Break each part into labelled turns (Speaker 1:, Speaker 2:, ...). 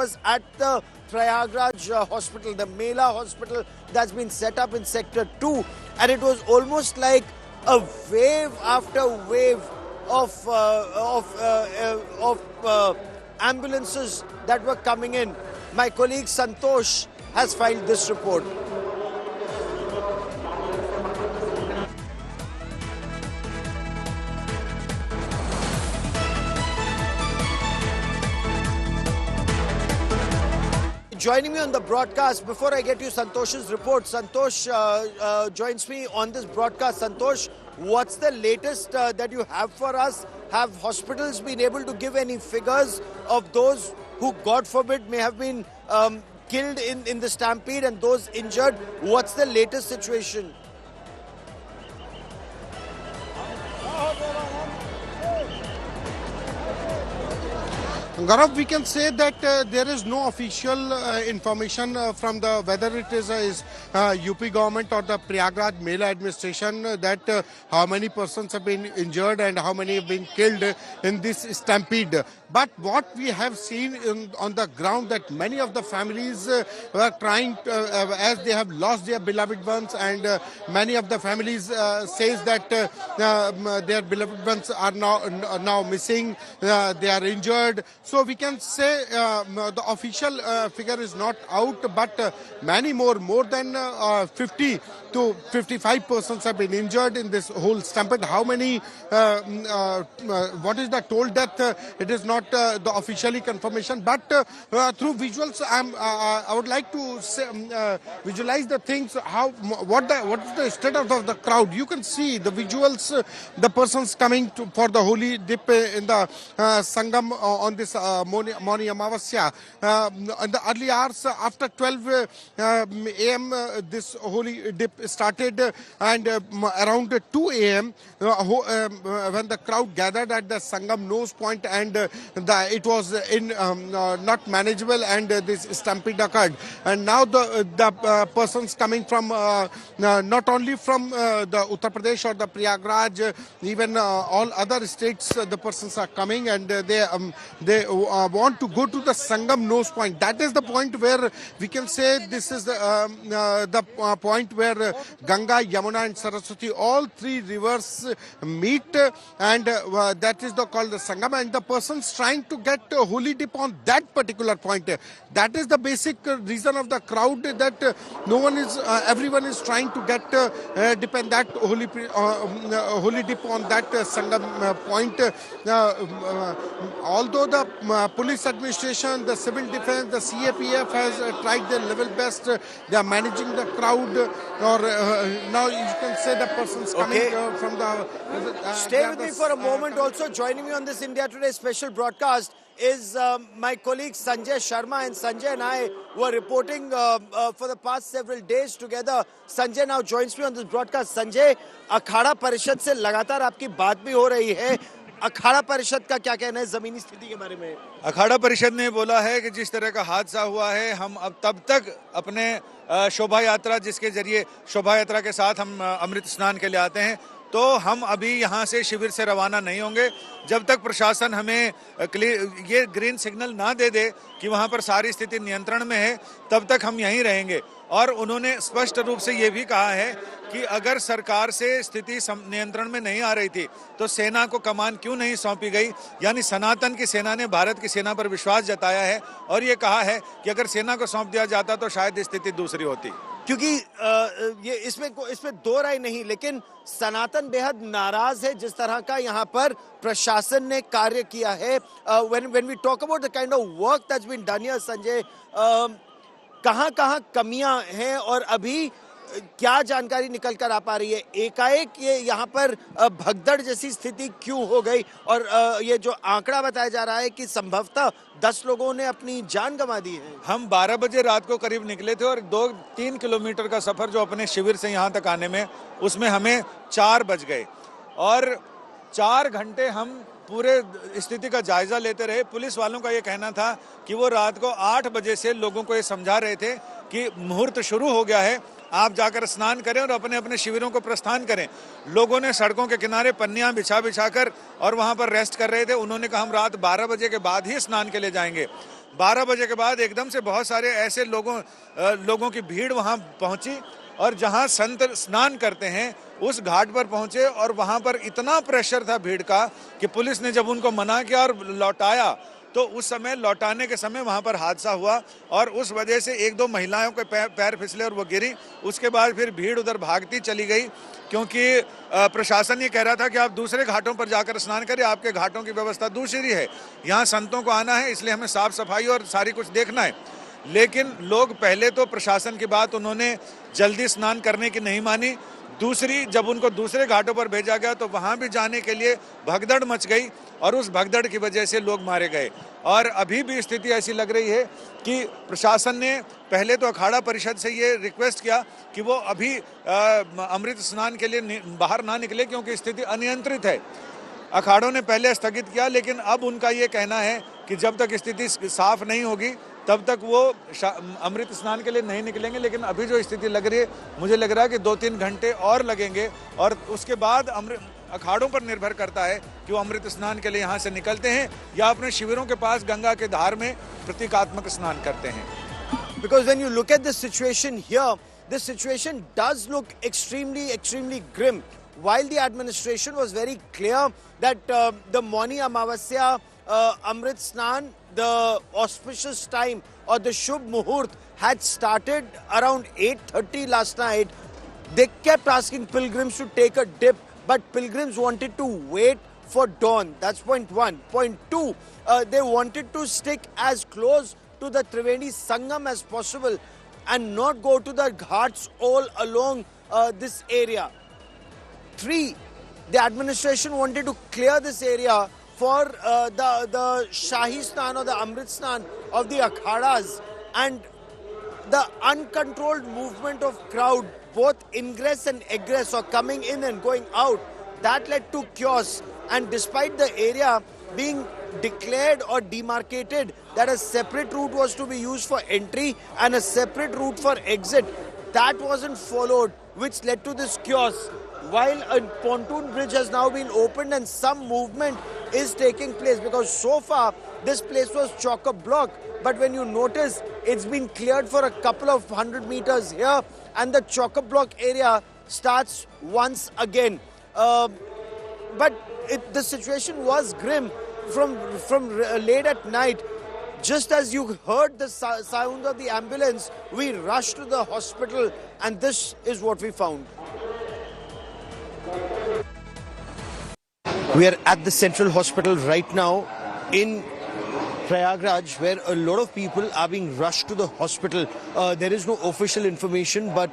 Speaker 1: was at the Prayagraj hospital, the Mela hospital that's been set up in Sector 2, and it was almost like a wave after wave of ambulances that were coming in. My colleague Santosh has filed this report. Joining me on the broadcast, before I get you Santosh's report, Santosh joins me on this broadcast. Santosh, what's the latest that you have for us? Have hospitals been able to give any figures of those who, God forbid, may have been killed in the stampede and those injured? What's the latest situation?
Speaker 2: Gaurav, we can say that there is no official information from the whether it is UP government or the Prayagraj Mela administration that how many persons have been injured and how many have been killed in this stampede. But what we have seen on the ground that many of the families were trying to, as they have lost their beloved ones, and many of the families says that their beloved ones are now missing, they are injured. So we can say the official figure is not out, but many more than 50 to 55 persons have been injured in this whole stampede. How many, what is the total death? It is not the officially confirmation, but through visuals, I would like to say, visualize the things. What is the status of the crowd? You can see the visuals, the persons coming for the holy dip in the Sangam on this Mauni Amavasya. In the early hours after 12 a.m. This holy dip started, and around 2 a.m. When the crowd gathered at the Sangam nose point, and it was not manageable, and this stampede occurred. And now the persons coming from not only from the Uttar Pradesh or the Prayagraj, even all other states, the persons are coming, and they want to go to the Sangam nose point. That is the point where we can say this is the point where Ganga, Yamuna and Saraswati, all three rivers meet, and that is called the Sangam, and the persons trying to get a holy dip on that particular point. That is the basic reason of the crowd, that everyone is trying to get dip on that holy dip on that Sangam point. Although the police administration, the civil defense, the CAPF has tried their level best, they are managing the crowd, or now you can say the persons coming from the...
Speaker 1: Stay with me for a moment. Also joining me on this India Today special broadcast is my colleague Sanjay Sharma, and Sanjay and I were reporting for the past several days together. Sanjay now joins me on this broadcast. Sanjay, Akhara Parishad से लगातार आपकी बात भी हो रही है. अखाड़ा परिषद का क्या कहना है जमीनी स्थिति के बारे में?
Speaker 3: अखाड़ा परिषद ने बोला है कि जिस तरह का हादसा हुआ है, हम अब तब तक अपने शोभा यात्रा, जिसके जरिए शोभा यात्रा के साथ हम अमृत स्नान के लिए आते हैं, तो हम अभी यहाँ से शिविर से रवाना नहीं होंगे जब तक प्रशासन हमें ये ग्रीन सिग्नल ना दे दे कि वहाँ पर सारी स्थिति नियंत्रण में है, तब तक हम यहीं रहेंगे. और उन्होंने स्पष्ट रूप से ये भी कहा है कि अगर सरकार से स्थिति नियंत्रण में नहीं आ रही थी तो सेना को कमान क्यों नहीं सौंपी गई. यानी सनातन की सेना ने भारत की सेना पर विश्वास जताया है और ये कहा है कि अगर सेना को सौंप दिया जाता तो शायद स्थिति दूसरी होती.
Speaker 1: क्योंकि ये इसमें दो राय नहीं, लेकिन सनातन बेहद नाराज है जिस तरह का यहाँ पर प्रशासन ने कार्य किया है. when we talk about the kind of work that's been done here, Sanjay, कहाँ कमियां हैं और अभी क्या जानकारी निकल कर आ पा रही है? एकाएक ये यहाँ पर भगदड़ जैसी स्थिति क्यों हो गई, और ये जो आंकड़ा बताया जा रहा है कि संभवतः 10 लोगों ने अपनी जान गंवा दी है.
Speaker 3: हम 12 बजे रात को करीब निकले थे और 2-3 किलोमीटर का सफर जो अपने शिविर से यहाँ तक आने में, उसमें हमें 4 बज गए और 4 घंटे हम पूरे स्थिति का जायजा लेते रहे. पुलिस वालों का ये कहना था कि वो रात को 8 बजे से लोगों को ये समझा रहे थे कि मुहूर्त शुरू हो गया है, आप जाकर स्नान करें और अपने अपने शिविरों को प्रस्थान करें. लोगों ने सड़कों के किनारे पन्नियां बिछा कर और वहां पर रेस्ट कर रहे थे. उन्होंने कहा हम रात 12 बजे के बाद ही स्नान के लिए जाएंगे. 12 बजे के बाद एकदम से बहुत सारे ऐसे लोगों की भीड़ वहां पहुंची और जहां संत स्नान करते हैं उस घाट पर पहुंचे और वहां पर इतना प्रेशर था भीड़ का कि पुलिस ने जब उनको मना किया और लौटाया तो उस समय लौटाने के समय वहां पर हादसा हुआ और उस वजह से एक दो महिलाओं के पैर फिसले और वो गिरी। उसके बाद फिर भीड़ उधर भागती चली गई क्योंकि प्रशासन ये कह रहा था कि आप दूसरे घाटों पर जाकर स्नान करें, आपके घाटों की व्यवस्था दूसरी है, यहाँ संतों को आना है इसलिए हमें साफ सफाई और सारी कुछ देखना है। लेकिन लोग पहले तो प्रशासन की बात उन्होंने जल्दी स्नान करने की नहीं मानी, दूसरी जब उनको दूसरे घाटों पर भेजा गया तो वहां भी जाने के लिए भगदड़ मच गई और उस भगदड़ की वजह से लोग मारे गए। और अभी भी स्थिति ऐसी लग रही है कि प्रशासन ने पहले तो अखाड़ा परिषद से ये रिक्वेस्ट किया कि वो अभी अमृत स्नान के लिए बाहर ना निकले क्योंकि स्थिति अनियंत्रित है। अखाड़ों ने पहले स्थगित किया लेकिन अब उनका ये कहना है कि जब तक स्थिति साफ नहीं होगी तब तक वो अमृत स्नान के लिए नहीं निकलेंगे। लेकिन अभी जो स्थिति लग रही है मुझे लग रहा है कि 2-3 घंटे और लगेंगे और उसके बाद अखाड़ों पर निर्भर करता है कि वो अमृत स्नान के लिए यहाँ से निकलते हैं या अपने शिविरों के पास गंगा के धार में प्रतीकात्मक स्नान करते हैं।
Speaker 1: Because when you look at the situation here, this situation does look extremely grim. While the administration was very clear that the Mauni Amavasya Amrit Snan, the auspicious time or the Shubh Muhurt had started around 8:30 last night, they kept asking pilgrims to take a dip, but pilgrims wanted to wait for dawn. That's point one. Point two, they wanted to stick as close to the Triveni Sangam as possible and not go to the ghats all along this area. 3, the administration wanted to clear this area for the Shahi Snan or the Amrit Snan of the Akhadas, and the uncontrolled movement of crowd, both ingress and egress or coming in and going out, that led to chaos. And despite the area being declared or demarcated that a separate route was to be used for entry and a separate route for exit, that wasn't followed, which led to this chaos. While a pontoon bridge has now been opened and some movement is taking place, because so far this place was chock-a-block, but when you notice it's been cleared for a couple of 100 meters here and the chock-a-block area starts once again. But the situation was grim from late at night. Just as you heard the sound of the ambulance, we rushed to the hospital and this is what we found. We are at the Central Hospital right now in Prayagraj, where a lot of people are being rushed to the hospital. There is no official information, but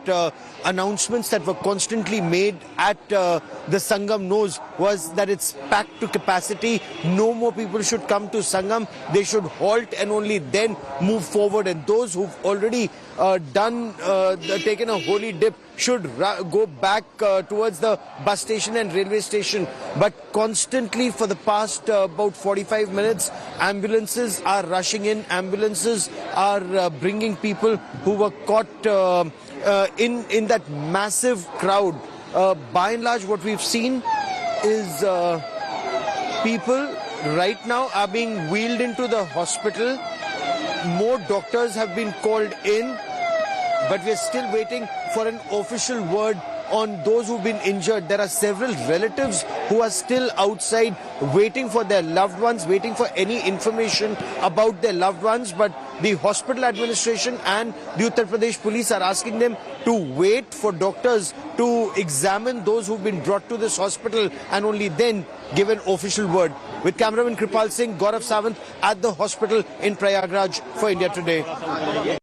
Speaker 1: announcements that were constantly made at the Sangam Nose was that it's packed to capacity. No more people should come to Sangam. They should halt and only then move forward. And those who've already taken a holy dip should go back towards the bus station and railway station. But constantly for the past about 45 minutes, ambulances are rushing in. Ambulances are bringing people who were caught in that massive crowd. By and large, what we've seen is people right now are being wheeled into the hospital. More doctors have been called in, but we're still waiting for an official word on those who've been injured. There are several relatives who are still outside waiting for their loved ones, waiting for any information about their loved ones. But the hospital administration and the Uttar Pradesh police are asking them to wait for doctors to examine those who've been brought to this hospital and only then give an official word. With cameraman Kripal Singh, Gaurav Sawant at the hospital in Prayagraj for India Today.